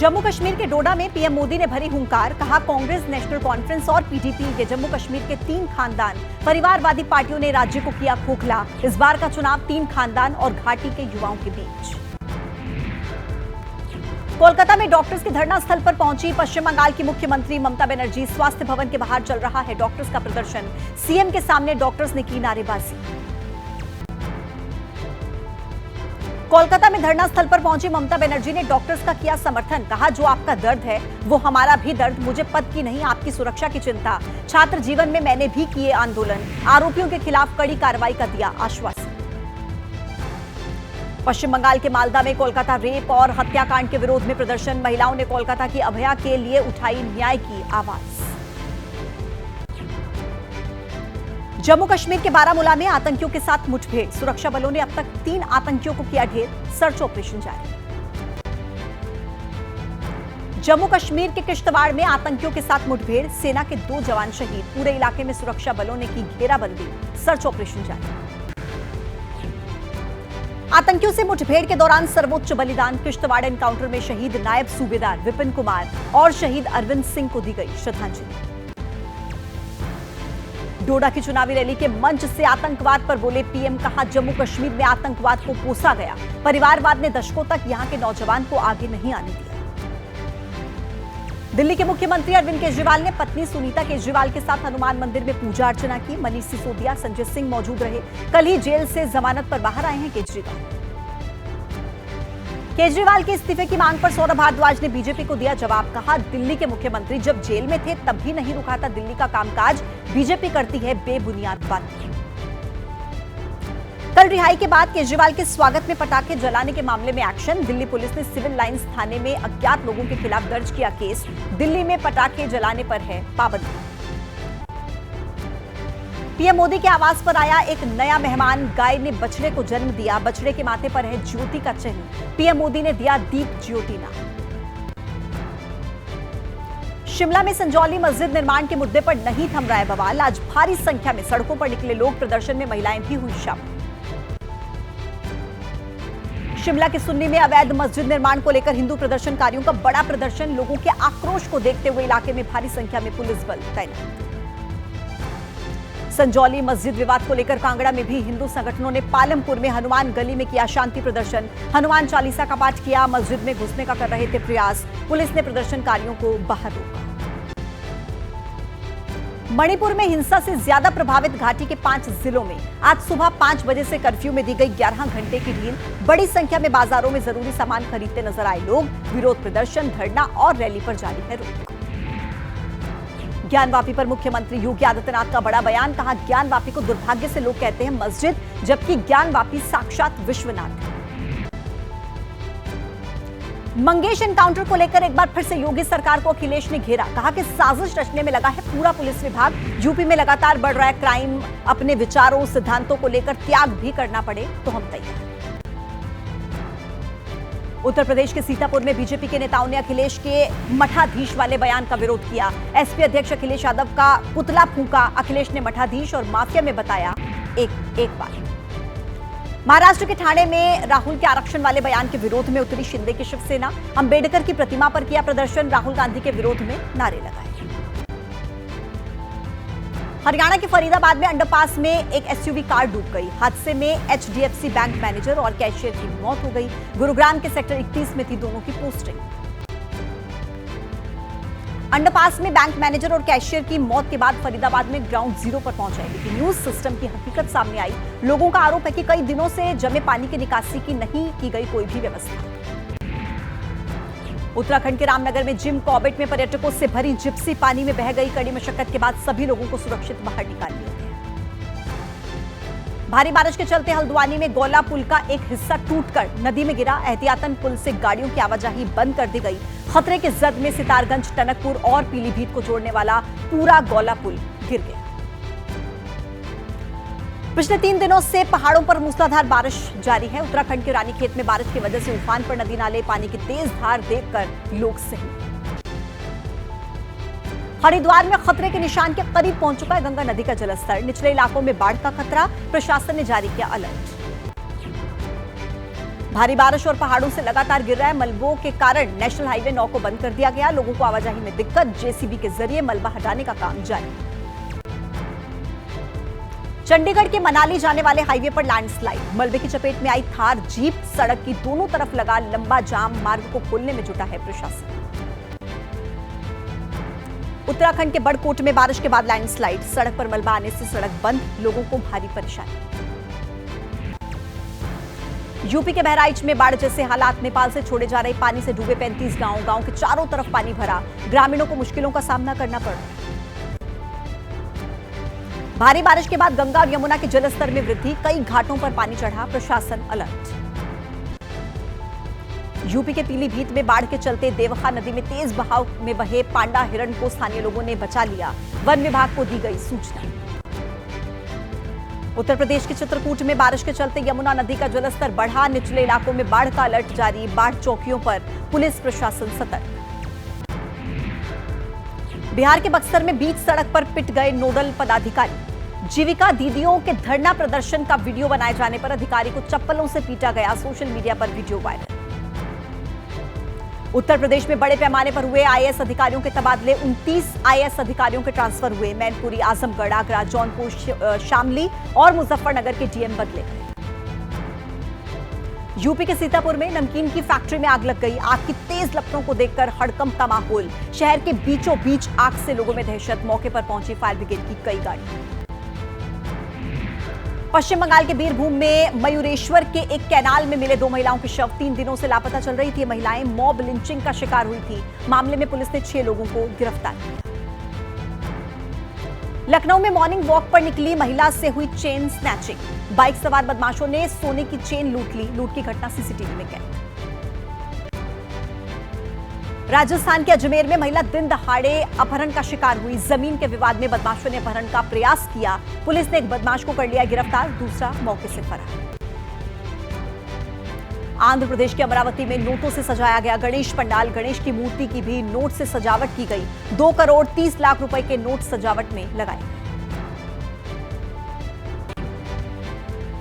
जम्मू कश्मीर के डोडा में पीएम मोदी ने भरी हुंकार, कहा कांग्रेस, नेशनल कॉन्फ्रेंस और पीडीपी के जम्मू कश्मीर के 3 खानदान परिवारवादी पार्टियों ने राज्य को किया खोखला। इस बार का चुनाव 3 खानदान और घाटी के युवाओं के बीच। कोलकाता में डॉक्टर्स के धरना स्थल पर पहुंची पश्चिम बंगाल की मुख्यमंत्री ममता बनर्जी। स्वास्थ्य भवन के बाहर चल रहा है डॉक्टर्स का प्रदर्शन। सीएम के सामने डॉक्टर्स ने की नारेबाजी। कोलकाता में धरना स्थल पर पहुंची ममता बनर्जी ने डॉक्टर्स का किया समर्थन। कहा, जो आपका दर्द है वो हमारा भी दर्द, मुझे पद की नहीं आपकी सुरक्षा की चिंता। छात्र जीवन में मैंने भी किए आंदोलन, आरोपियों के खिलाफ कड़ी कार्रवाई का दिया आश्वासन। पश्चिम बंगाल के मालदा में कोलकाता रेप और हत्याकांड के विरोध में प्रदर्शन। महिलाओं ने कोलकाता की अभया के लिए उठाई न्याय की आवाज। जम्मू कश्मीर के बारामूला में आतंकियों के साथ मुठभेड़। सुरक्षा बलों ने अब तक 3 आतंकियों को किया ढेर, सर्च ऑपरेशन जारी। जम्मू कश्मीर के किश्तवाड़ में आतंकियों के साथ मुठभेड़, सेना के 2 जवान शहीद। पूरे इलाके में सुरक्षा बलों ने की घेराबंदी, सर्च ऑपरेशन जारी। आतंकियों से मुठभेड़ के दौरान सर्वोच्च बलिदान। किश्तवाड़ एनकाउंटर में शहीद नायब सूबेदार विपिन कुमार और शहीद अरविंद सिंह को दी गई श्रद्धांजलि। डोडा की चुनावी रैली के मंच से आतंकवाद पर बोले पीएम। कहा, जम्मू कश्मीर में आतंकवाद को पोसा गया, परिवारवाद ने दशकों तक यहां के नौजवान को आगे नहीं आने दिया। दिल्ली के मुख्यमंत्री अरविंद केजरीवाल ने पत्नी सुनीता केजरीवाल के साथ हनुमान मंदिर में पूजा अर्चना की। मनीष सिसोदिया, संजय सिंह मौजूद रहे। कल ही जेल से जमानत पर बाहर आए हैं केजरीवाल के इस्तीफे की मांग पर सौरभ भारद्वाज ने बीजेपी को दिया जवाब। कहा, दिल्ली के मुख्यमंत्री जब जेल में थे तब भी नहीं रुका था दिल्ली का कामकाज, बीजेपी करती है बेबुनियाद बातें। कल रिहाई के बाद केजरीवाल के स्वागत में पटाखे जलाने के मामले में एक्शन। दिल्ली पुलिस ने सिविल लाइंस थाने में अज्ञात लोगों के खिलाफ दर्ज किया केस। दिल्ली में पटाखे जलाने पर है पाबंदी। पीएम मोदी के आवास पर आया एक नया मेहमान। गाय ने बछड़े को जन्म दिया। बछड़े के माथे पर है ज्योति का चिन्ह। पीएम मोदी ने दिया दीप ज्योति नाम। शिमला में संजौली मस्जिद निर्माण के मुद्दे पर नहीं थम रहा है बवाल। आज भारी संख्या में सड़कों पर निकले लोग, प्रदर्शन में महिलाएं भी हुई शामिल। शिमला के सुन्नी में अवैध मस्जिद निर्माण को लेकर हिंदू प्रदर्शनकारियों का बड़ा प्रदर्शन। लोगों के आक्रोश को देखते हुए इलाके में भारी संख्या में पुलिस बल तैनात। संजौली मस्जिद विवाद को लेकर कांगड़ा में भी हिंदू संगठनों ने पालमपुर में हनुमान गली में किया शांति प्रदर्शन। हनुमान चालीसा का पाठ किया। मस्जिद में घुसने का कर रहे थे प्रयास, पुलिस ने प्रदर्शनकारियों को बाहर रोका। मणिपुर में हिंसा से ज्यादा प्रभावित घाटी के 5 जिलों में आज सुबह 5 बजे से कर्फ्यू में दी गई 11 घंटे की ढील। बड़ी संख्या में बाजारों में जरूरी सामान खरीदते नजर आए लोग। विरोध प्रदर्शन, धरना और रैली पर जारी है रोक। ज्ञानवापी पर मुख्यमंत्री योगी आदित्यनाथ का बड़ा बयान। कहा, ज्ञानवापी को दुर्भाग्य से लोग कहते हैं मस्जिद, जबकि ज्ञानवापी साक्षात विश्वनाथ है। मंगेश एनकाउंटर को लेकर एक बार फिर से योगी सरकार को अखिलेश ने घेरा। कहा कि साजिश रचने में लगा है पूरा पुलिस विभाग। यूपी में लगातार बढ़ रहा है क्राइम। अपने विचारों, सिद्धांतों को लेकर त्याग भी करना पड़े तो हम तैयार। उत्तर प्रदेश के सीतापुर में बीजेपी के नेताओं ने अखिलेश के मठाधीश वाले बयान का विरोध किया। एसपी अध्यक्ष अखिलेश यादव का पुतला फूंका। अखिलेश ने मठाधीश और माफिया में बताया एक बार। महाराष्ट्र के ठाणे में राहुल के आरक्षण वाले बयान के विरोध में उतरी शिंदे की शिवसेना। अंबेडकर की प्रतिमा पर किया प्रदर्शन। राहुल गांधी के विरोध में नारे लगाए। हरियाणा के फरीदाबाद में अंडरपास में एक एसयूवी कार डूब गई। हादसे में एचडीएफसी बैंक मैनेजर और कैशियर की मौत हो गई। गुरुग्राम के सेक्टर 31 में थी दोनों की पोस्टिंग। अंडरपास में बैंक मैनेजर और कैशियर की मौत के बाद फरीदाबाद में ग्राउंड जीरो पर पहुंचे, लेकिन न्यूज सिस्टम की हकीकत सामने आई। लोगों का आरोप है कि कई दिनों से जमे पानी की निकासी की नहीं की गई कोई भी व्यवस्था। उत्तराखंड के रामनगर में जिम कॉर्बेट में पर्यटकों से भरी जिप्सी पानी में बह गई। कड़ी मशक्कत के बाद सभी लोगों को सुरक्षित बाहर निकाल लिया गया। भारी बारिश के चलते हल्द्वानी में गौला पुल का एक हिस्सा टूटकर नदी में गिरा। एहतियातन पुल से गाड़ियों की आवाजाही बंद कर दी गई। खतरे के जद में सितारगंज, टनकपुर और पीलीभीत को जोड़ने वाला पूरा गौला पुल गिर गया। पिछले 3 दिनों से पहाड़ों पर मूसलाधार बारिश जारी है। उत्तराखंड के रानीखेत में बारिश की वजह से उफान पर नदी नाले। पानी की तेज धार देखकर लोग सहमे। हरिद्वार में खतरे के निशान के करीब पहुंच चुका है गंगा नदी का जलस्तर। निचले इलाकों में बाढ़ का खतरा, प्रशासन ने जारी किया अलर्ट। भारी बारिश और पहाड़ों से लगातार गिर रहा है मलबों के कारण नेशनल हाईवे 9 को बंद कर दिया गया। लोगों को आवाजाही में दिक्कत, जेसीबी के जरिए मलबा हटाने का काम जारी। चंडीगढ़ के मनाली जाने वाले हाईवे पर लैंडस्लाइड, मलबे की चपेट में आई थार जीप, सड़क की दोनों तरफ लगा लंबा जाम, मार्ग को खोलने में जुटा है प्रशासन। उत्तराखंड के बड़कोट में बारिश के बाद लैंडस्लाइड, सड़क पर मलबा आने से सड़क बंद, लोगों को भारी परेशानी। यूपी के बहराइच में बाढ़ जैसे हालात, नेपाल से छोड़े जा रहे पानी से डूबे 35 गांव के चारों तरफ पानी भरा, ग्रामीणों को मुश्किलों का सामना करना पड़ा। भारी बारिश के बाद गंगा और यमुना के जलस्तर में वृद्धि, कई घाटों पर पानी चढ़ा, प्रशासन अलर्ट। यूपी के पीलीभीत में बाढ़ के चलते देवखा नदी में तेज बहाव में बहे पांडा हिरण को स्थानीय लोगों ने बचा लिया, वन विभाग को दी गई सूचना। उत्तर प्रदेश के चित्रकूट में बारिश के चलते यमुना नदी का जलस्तर बढ़ा, निचले इलाकों में बाढ़ का अलर्ट जारी, बाढ़ चौकियों पर पुलिस प्रशासन सतर्क। बिहार के बक्सर में बीच सड़क पर पिट गए नोडल पदाधिकारी, जीविका दीदियों के धरना प्रदर्शन का वीडियो बनाए जाने पर अधिकारी को चप्पलों से पीटा गया, सोशल मीडिया पर वीडियो वायरल। उत्तर प्रदेश में बड़े पैमाने पर हुए आईएएस अधिकारियों के तबादले, 29 आईएएस अधिकारियों के ट्रांसफर हुए, मैनपुरी, आजमगढ़, आगरा, जौनपुर, शामली और मुजफ्फरनगर के डीएम बदले गए। यूपी के सीतापुर में नमकीन की फैक्ट्री में आग लग गई, आग की तेज लपटों को देखकर हड़कंप का माहौल, शहर के बीचों बीच आग से लोगों में दहशत, मौके पर पहुंची फायर ब्रिगेड की कई गाड़ी। पश्चिम बंगाल के बीरभूम में मयूरेश्वर के एक कैनाल में मिले 2 महिलाओं के शव, 3 दिनों से लापता चल रही थी। महिलाएं मॉब लिंचिंग का शिकार हुई थी, मामले में पुलिस ने 6 लोगों को गिरफ्तार किया। लखनऊ में मॉर्निंग वॉक पर निकली महिला से हुई चेन स्नैचिंग, बाइक सवार बदमाशों ने सोने की चेन लूट ली, लूट की घटना सीसीटीवी में कैद। राजस्थान के अजमेर में महिला दिन दहाड़े अपहरण का शिकार हुई, जमीन के विवाद में बदमाशों ने अपहरण का प्रयास किया, पुलिस ने एक बदमाश को कर लिया गिरफ्तार, दूसरा मौके से फरार। आंध्र प्रदेश के अमरावती में नोटों से सजाया गया गणेश पंडाल, गणेश की मूर्ति की भी नोट से सजावट की गई, 2 करोड़ 30 लाख रुपए के नोट सजावट में लगाए।